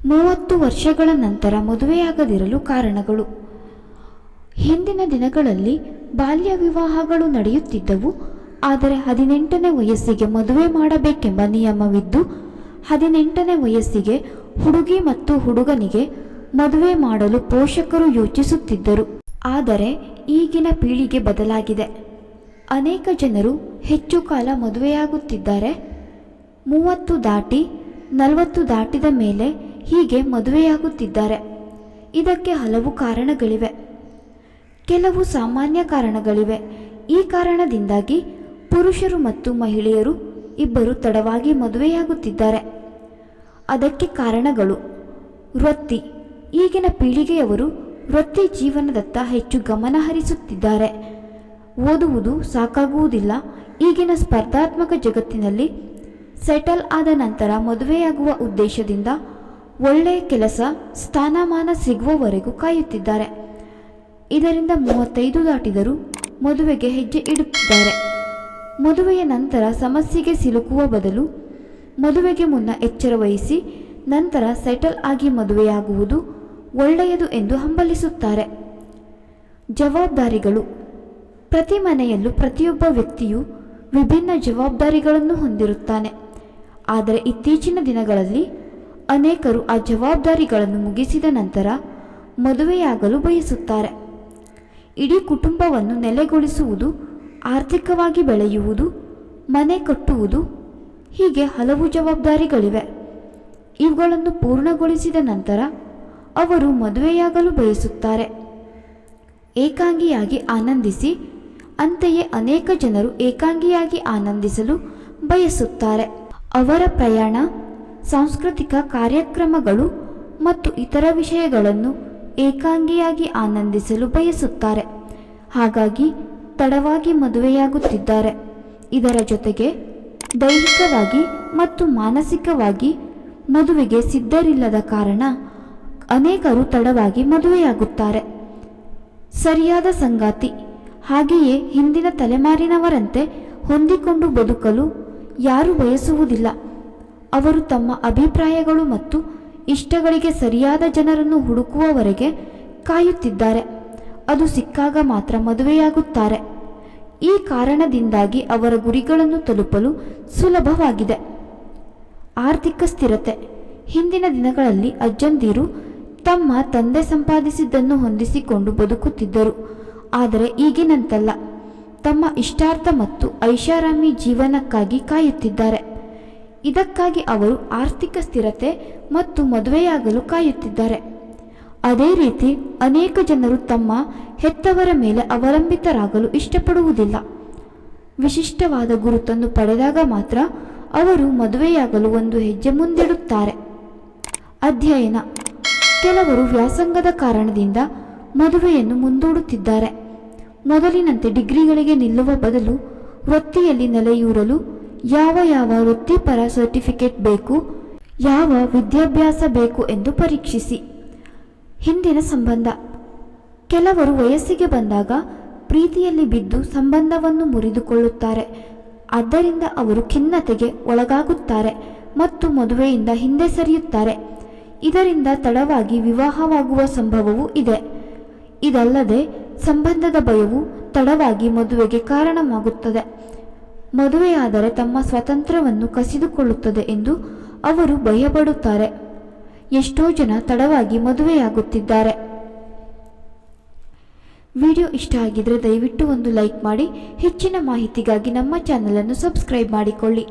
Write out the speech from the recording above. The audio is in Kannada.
30 ವರ್ಷಗಳ ನಂತರ ಮದುವೆಯಾಗದಿರಲು ಕಾರಣಗಳು. ಹಿಂದಿನ ದಿನಗಳಲ್ಲಿ ಬಾಲ್ಯ ವಿವಾಹಗಳು ನಡೆಯುತ್ತಿದ್ದವು. ಆದರೆ 18ನೇ ವಯಸ್ಸಿಗೆ ಮದುವೆ ಮಾಡಬೇಕೆಂಬ ನಿಯಮವಿದ್ದು 18ನೇ ವಯಸ್ಸಿಗೆ ಹುಡುಗಿ ಮತ್ತು ಹುಡುಗನಿಗೆ ಮದುವೆ ಮಾಡಲು ಪೋಷಕರು ಯೋಚಿಸುತ್ತಿದ್ದರು. ಆದರೆ ಈಗಿನ ಪೀಳಿಗೆ ಬದಲಾಗಿದೆ. ಅನೇಕ ಜನರು ಹೆಚ್ಚು ಕಾಲ ಮದುವೆಯಾಗುತ್ತಿದ್ದಾರೆ. 30 ದಾಟಿ 40 ದಾಟಿದ ಮೇಲೆ ಹೀಗೆ ಮದುವೆಯಾಗುತ್ತಿದ್ದಾರೆ. ಇದಕ್ಕೆ ಹಲವು ಕಾರಣಗಳಿವೆ. ಕೆಲವು ಸಾಮಾನ್ಯ ಕಾರಣಗಳಿವೆ. ಈ ಕಾರಣದಿಂದಾಗಿ ಪುರುಷರು ಮತ್ತು ಮಹಿಳೆಯರು ಇಬ್ಬರು ತಡವಾಗಿ ಮದುವೆಯಾಗುತ್ತಿದ್ದಾರೆ. ಅದಕ್ಕೆ ಕಾರಣಗಳು: ವೃತ್ತಿ. ಈಗಿನ ಪೀಳಿಗೆಯವರು ವೃತ್ತಿ ಜೀವನದತ್ತ ಹೆಚ್ಚು ಗಮನ ಹರಿಸುತ್ತಿದ್ದಾರೆ. ಓದುವುದು ಸಾಕಾಗುವುದಿಲ್ಲ. ಈಗಿನ ಸ್ಪರ್ಧಾತ್ಮಕ ಜಗತ್ತಿನಲ್ಲಿ ಸೆಟಲ್ ಆದ ನಂತರ ಮದುವೆಯಾಗುವ ಉದ್ದೇಶದಿಂದ ಒಳ್ಳೆಯ ಕೆಲಸ ಸ್ಥಾನಮಾನ ಸಿಗುವವರೆಗೂ ಕಾಯುತ್ತಿದ್ದಾರೆ. ಇದರಿಂದ 35 ದಾಟಿದರೂ ಮದುವೆಗೆ ಹೆಜ್ಜೆ ಇಡುತ್ತಿದ್ದಾರೆ. ಮದುವೆಯ ನಂತರ ಸಮಸ್ಯೆಗೆ ಸಿಲುಕುವ ಬದಲು ಮದುವೆಗೆ ಮುನ್ನ ಎಚ್ಚರ ವಹಿಸಿ ನಂತರ ಸೆಟಲ್ ಆಗಿ ಮದುವೆಯಾಗುವುದು ಒಳ್ಳೆಯದು ಎಂದು ಹಂಬಲಿಸುತ್ತಾರೆ. ಜವಾಬ್ದಾರಿಗಳು. ಪ್ರತಿ ಮನೆಯಲ್ಲೂ ಪ್ರತಿಯೊಬ್ಬ ವ್ಯಕ್ತಿಯು ವಿಭಿನ್ನ ಜವಾಬ್ದಾರಿಗಳನ್ನು ಹೊಂದಿರುತ್ತಾನೆ. ಆದರೆ ಇತ್ತೀಚಿನ ದಿನಗಳಲ್ಲಿ ಅನೇಕರು ಆ ಜವಾಬ್ದಾರಿಗಳನ್ನು ಮುಗಿಸಿದ ನಂತರ ಮದುವೆಯಾಗಲು ಬಯಸುತ್ತಾರೆ. ಇಡೀ ಕುಟುಂಬವನ್ನು ನೆಲೆಗೊಳಿಸುವುದು, ಆರ್ಥಿಕವಾಗಿ ಬೆಳೆಯುವುದು, ಮನೆ ಕಟ್ಟುವುದು, ಹೀಗೆ ಹಲವು ಜವಾಬ್ದಾರಿಗಳಿವೆ. ಇವುಗಳನ್ನು ಪೂರ್ಣಗೊಳಿಸಿದ ನಂತರ ಅವರು ಮದುವೆಯಾಗಲು ಬಯಸುತ್ತಾರೆ. ಏಕಾಂಗಿಯಾಗಿ ಆನಂದಿಸಿ. ಅಂತೆಯೇ ಅನೇಕ ಜನರು ಏಕಾಂಗಿಯಾಗಿ ಆನಂದಿಸಲು ಬಯಸುತ್ತಾರೆ. ಅವರ ಪ್ರಯಾಣ, ಸಾಂಸ್ಕೃತಿಕ ಕಾರ್ಯಕ್ರಮಗಳು ಮತ್ತು ಇತರ ವಿಷಯಗಳನ್ನು ಏಕಾಂಗಿಯಾಗಿ ಆನಂದಿಸಲು ಬಯಸುತ್ತಾರೆ. ಹಾಗಾಗಿ ತಡವಾಗಿ ಮದುವೆಯಾಗುತ್ತಿದ್ದಾರೆ. ಇದರ ಜೊತೆಗೆ ದೈಹಿಕವಾಗಿ ಮತ್ತು ಮಾನಸಿಕವಾಗಿ ಮದುವೆಗೆ ಸಿದ್ಧರಿಲ್ಲದ ಕಾರಣ ಅನೇಕರು ತಡವಾಗಿ ಮದುವೆಯಾಗುತ್ತಾರೆ. ಸರಿಯಾದ ಸಂಗಾತಿ. ಹಾಗೆಯೇ ಹಿಂದಿನ ತಲೆಮಾರಿನವರಂತೆ ಹೊಂದಿಕೊಂಡು ಬದುಕಲು ಯಾರೂ ಬಯಸುವುದಿಲ್ಲ. ಅವರು ತಮ್ಮ ಅಭಿಪ್ರಾಯಗಳು ಮತ್ತು ಇಷ್ಟಗಳಿಗೆ ಸರಿಯಾದ ಜನರನ್ನು ಹುಡುಕುವವರೆಗೆ ಕಾಯುತ್ತಿದ್ದಾರೆ. ಅದು ಸಿಕ್ಕಾಗ ಮಾತ್ರ ಮದುವೆಯಾಗುತ್ತಾರೆ. ಈ ಕಾರಣದಿಂದಾಗಿ ಅವರ ಗುರಿಗಳನ್ನು ತಲುಪಲು ಸುಲಭವಾಗಿದೆ. ಆರ್ಥಿಕ ಸ್ಥಿರತೆ. ಹಿಂದಿನ ದಿನಗಳಲ್ಲಿ ಅಜ್ಜಂದಿರು ತಮ್ಮ ತಂದೆ ಸಂಪಾದಿಸಿದ್ದನ್ನು ಹೊಂದಿಸಿಕೊಂಡು ಬದುಕುತ್ತಿದ್ದರು. ಆದರೆ ಈಗಿನಂತಲ್ಲ. ತಮ್ಮ ಇಷ್ಟಾರ್ಥ ಮತ್ತು ಐಷಾರಾಮಿ ಜೀವನಕ್ಕಾಗಿ ಕಾಯುತ್ತಿದ್ದಾರೆ. ಇದಕ್ಕಾಗಿ ಅವರು ಆರ್ಥಿಕ ಸ್ಥಿರತೆ ಮತ್ತು ಮದುವೆಯಾಗಲು ಕಾಯುತ್ತಿದ್ದಾರೆ. ಅದೇ ರೀತಿ ಅನೇಕ ಜನರು ತಮ್ಮ ಹೆತ್ತವರ ಮೇಲೆ ಅವಲಂಬಿತರಾಗಲು ಇಷ್ಟಪಡುವುದಿಲ್ಲ. ವಿಶಿಷ್ಟವಾದ ಗುರುತನ್ನು ಪಡೆದಾಗ ಮಾತ್ರ ಅವರು ಮದುವೆಯಾಗಲು ಒಂದು ಹೆಜ್ಜೆ ಮುಂದಿಡುತ್ತಾರೆ. ಅಧ್ಯಯನ. ಕೆಲವರು ವ್ಯಾಸಂಗದ ಕಾರಣದಿಂದ ಮದುವೆಯನ್ನು ಮುಂದೂಡುತ್ತಿದ್ದಾರೆ. ಮೊದಲಿನಂತೆ ಡಿಗ್ರಿಗಳಿಗೆ ನಿಲ್ಲುವ ಬದಲು ವೃತ್ತಿಯಲ್ಲಿ ನೆಲೆಯೂರಲು ಯಾವ ವೃತ್ತಿಪರ ಸರ್ಟಿಫಿಕೇಟ್ ಬೇಕು, ಯಾವ ವಿದ್ಯಾಭ್ಯಾಸ ಬೇಕು ಎಂದು ಪರೀಕ್ಷಿಸಿ. ಹಿಂದಿನ ಸಂಬಂಧ. ಕೆಲವರು ವಯಸ್ಸಿಗೆ ಬಂದಾಗ ಪ್ರೀತಿಯಲ್ಲಿ ಬಿದ್ದು ಸಂಬಂಧವನ್ನು ಮುರಿದುಕೊಳ್ಳುತ್ತಾರೆ. ಆದ್ದರಿಂದ ಅವರು ಖಿನ್ನತೆಗೆ ಒಳಗಾಗುತ್ತಾರೆ ಮತ್ತು ಮದುವೆಯಿಂದ ಹಿಂದೆ ಸರಿಯುತ್ತಾರೆ. ಇದರಿಂದ ತಡವಾಗಿ ವಿವಾಹವಾಗುವ ಸಂಭವವೂ ಇದೆ. ಇದಲ್ಲದೆ ಸಂಬಂಧದ ಭಯವು ತಡವಾಗಿ ಮದುವೆಗೆ ಕಾರಣವಾಗುತ್ತದೆ. ಮದುವೆಯಾದರೆ ತಮ್ಮ ಸ್ವಾತಂತ್ರ್ಯವನ್ನು ಕಸಿದುಕೊಳ್ಳುತ್ತದೆ ಎಂದು ಅವರು ಭಯಪಡುತ್ತಾರೆ. ಎಷ್ಟೋ ಜನ ತಡವಾಗಿ ಮದುವೆಯಾಗುತ್ತಿದ್ದಾರೆ. ವಿಡಿಯೋ ಇಷ್ಟ ಆಗಿದ್ರೆ ದಯವಿಟ್ಟು ಒಂದು ಲೈಕ್ ಮಾಡಿ. ಹೆಚ್ಚಿನ ಮಾಹಿತಿಗಾಗಿ ನಮ್ಮ ಚಾನಲನ್ನು ಸಬ್ಸ್ಕ್ರೈಬ್ ಮಾಡಿಕೊಳ್ಳಿ.